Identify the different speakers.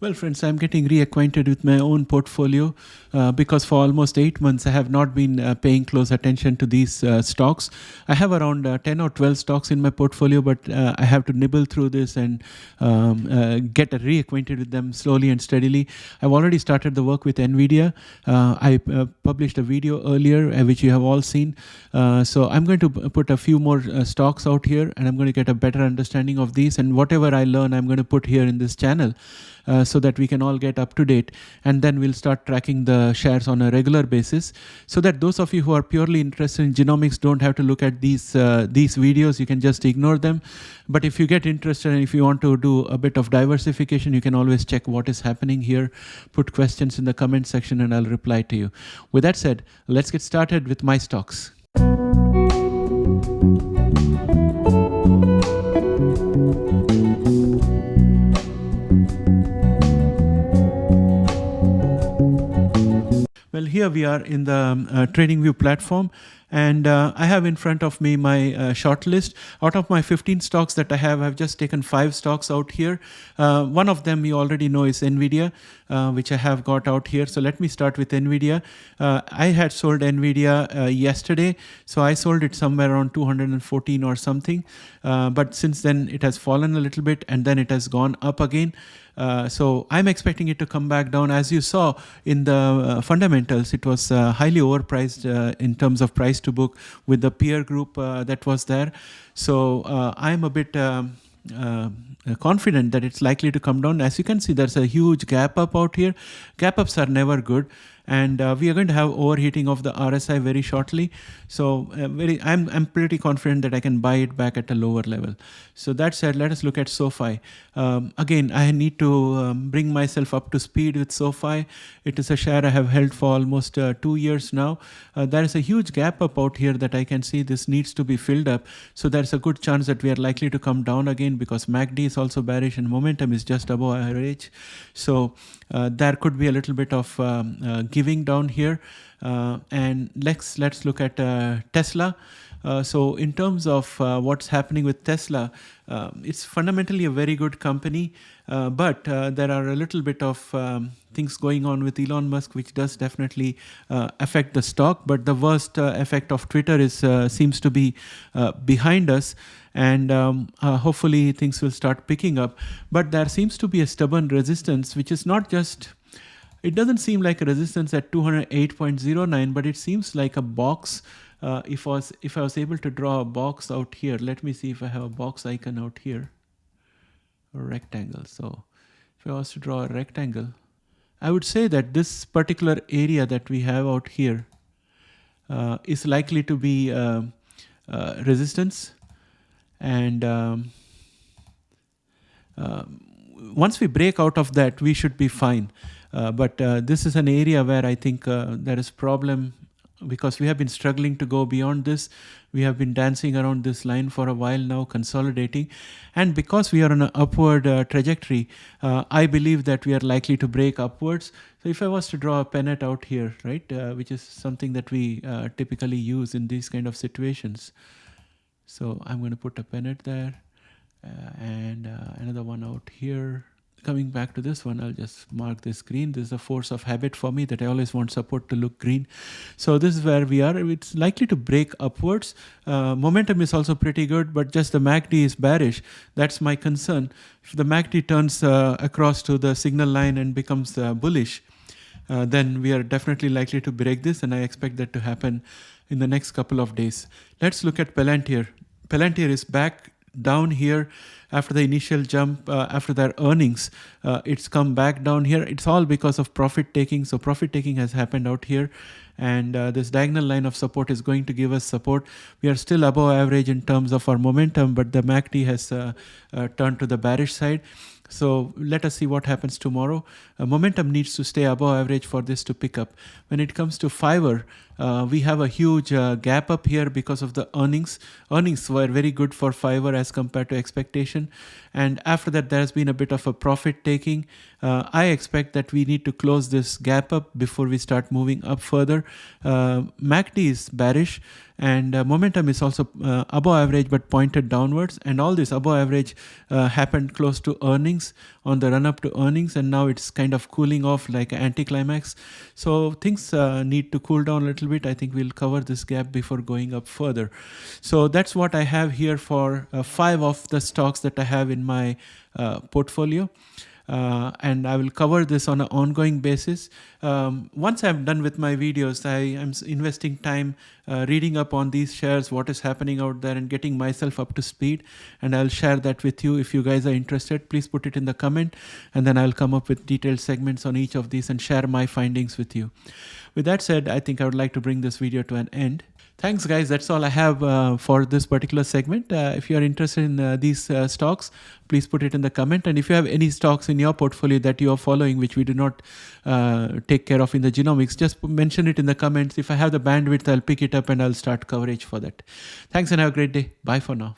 Speaker 1: Well, friends, I'm getting reacquainted with my own portfolio because for almost 8 months I have not been paying close attention to these stocks. I have around 10 or 12 stocks in my portfolio, but I have to nibble through this and get reacquainted with them slowly and steadily. I've already started the work with NVDA. I published a video earlier, which you have all seen. So I'm going to put a few more stocks out here, and I'm going to get a better understanding of these. And whatever I learn, I'm going to put here in this channel. So that we can all get up to date, and then we'll start tracking the shares on a regular basis, so that those of you who are purely interested in genomics don't have to look at these videos. You can just ignore them. But if you get interested and if you want to do a bit of diversification, you can always check what is happening here, put questions in the comment section, and I'll reply to you. With that said, let's get started with my stocks. Well, here we are in the TradingView platform, and I have in front of me my short list. Out of my 15 stocks that I have, I've just taken 5 stocks out here. One of them you already know is NVIDIA, which I have got out here. So let me start with NVIDIA. I had sold NVIDIA yesterday, so I sold it somewhere around 214 or something. But since then it has fallen a little bit, and then it has gone up again. So I'm expecting it to come back down. As you saw in the fundamentals, it was highly overpriced in terms of price to book with the peer group that was there. So I'm a bit confident that it's likely to come down. As you can see, there's a huge gap up out here. Gap ups are never good. And we are going to have overheating of the RSI very shortly. So I'm pretty confident that I can buy it back at a lower level. So that said, let us look at SoFi. Again, I need to bring myself up to speed with SoFi. It is a share I have held for almost 2 years now. There is a huge gap up out here that I can see. This needs to be filled up. So there's a good chance that we are likely to come down again, because MACD is also bearish and momentum is just above average. So there could be a little bit of giving down here. And let's look at Tesla. So in terms of what's happening with Tesla, it's fundamentally a very good company, but there are a little bit of things going on with Elon Musk, which does definitely affect the stock. But the worst effect of Twitter is seems to be behind us, and hopefully things will start picking up. But there seems to be a stubborn resistance, which is not just, it doesn't seem like a resistance at 208.09, but it seems like a box. If I was able to draw a box out here, let me see if I have a box icon out here, a rectangle. So if I was to draw a rectangle, I would say that this particular area that we have out here is likely to be resistance. And once we break out of that, we should be fine. But this is an area where I think there is problem, because we have been struggling to go beyond this. We have been dancing around this line for a while now, consolidating. And because we are on an upward trajectory, I believe that we are likely to break upwards. So if I was to draw a pennant out here, right, which is something that we typically use in these kind of situations. So I'm going to put a pennant there, and another one out here. Coming back to this one, I'll just mark this green. This is a force of habit for me that I always want support to look green. So this is where we are. It's likely to break upwards. Momentum is also pretty good, but just the MACD is bearish. That's my concern. If the MACD turns across to the signal line and becomes bullish, then we are definitely likely to break this, and I expect that to happen in the next couple of days. Let's look at Palantir. Palantir is back down here after the initial jump after their earnings. It's come back down here. It's all because of profit taking. So profit taking has happened out here, and this diagonal line of support is going to give us support. We are still above average in terms of our momentum, but the MACD has turned to the bearish side. So let us see what happens tomorrow. Momentum needs to stay above average for this to pick up. When it comes to Fiverr, We have a huge gap up here because of the earnings. Earnings were very good for Fiverr as compared to expectation. And after that, there has been a bit of a profit taking. I expect that we need to close this gap up before we start moving up further. MACD is bearish, and momentum is also above average but pointed downwards, and all this above average happened close to earnings, on the run up to earnings, and now it's kind of cooling off like an anticlimax. So things need to cool down a little bit. I think we'll cover this gap before going up further. So that's what I have here for 5 of the stocks that I have in my portfolio. And I will cover this on an ongoing basis. Once I'm done with my videos, I am investing time reading up on these shares, what is happening out there, and getting myself up to speed. And I'll share that with you. If you guys are interested, please put it in the comment, and then I'll come up with detailed segments on each of these and share my findings with you. With that said, I think I would like to bring this video to an end. Thanks, guys. That's all I have for this particular segment. If you are interested in these stocks, please put it in the comment. And if you have any stocks in your portfolio that you are following, which we do not take care of in the genomics, just mention it in the comments. If I have the bandwidth, I'll pick it up and I'll start coverage for that. Thanks and have a great day. Bye for now.